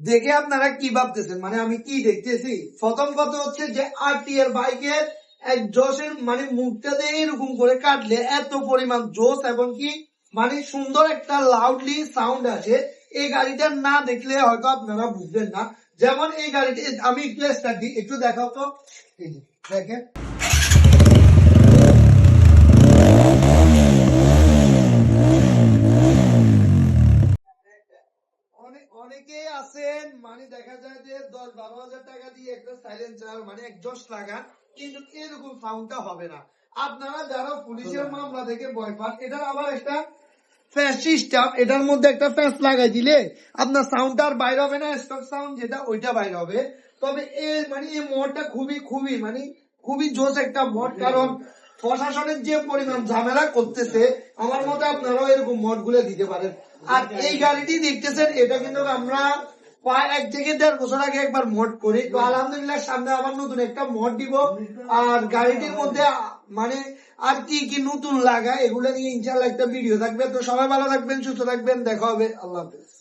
দেখে আপনারা কি ভাবতেছেন, মানে আমি কি দেখতেছি? প্রথম কথা হচ্ছে যে আরটিআর বাইকের এক জোশের মানে মুখটাতে এরকম করে কাটলে এত পরিমাণ জোশ এবং কি মানে সুন্দর একটা লাউডলি সাউন্ড আছে। এই গাড়িটা না দেখলে হয়তো আপনারা বুঝবেন না। যেমন এই গাড়িটি আমি একটু স্টার্ট দিই, একটু দেখাও তো। এই যে দেখেন, অনেকে আছেন মানে দেখা যায় যে 10-12 হাজার টাকা দিয়ে একটা সাইলেন্সার মানে একজস্ট লাগান, কিন্তু এরকম সাউন্ডটা হবে না। আপনারা যারা পুলিশের মামলা থেকে ভয় পান, এটার আবার একটা ফ্যাস সিস্টেম, এটার মধ্যে একটা ফ্যাস লাগাই দিলে আপনার সাউন্ডটা আর বাইরে হবে না, স্টক সাউন্ড যেটা ওইটা বাইরে হবে। তবে এই মানে এই মোডটা খুবই খুবই মানে খুবই জোস একটা মোড, কারণ প্রশাসনের যে পরিমাণ ঝামেলা করতেছে, আমার মতে আপনারাও এরকম মোড গুলো দিতে পারেন। আর এই গাড়িটি দেখতেছেন, এটা কিন্তু আমরা প্রায় 1 থেকে 1.5 বছর আগে একবার মোড করি, তো আলহামদুলিল্লাহ সামনে আবার নতুন একটা মোড দিব। আর গাড়িটির মধ্যে মানে আর কি কি নতুন লাগায় এগুলো নিয়ে ইনশাল্লাহ একটা ভিডিও থাকবে। তো সবাই ভালো থাকবেন, সুস্থ থাকবেন, দেখা হবে, আল্লাহ হাফেজ।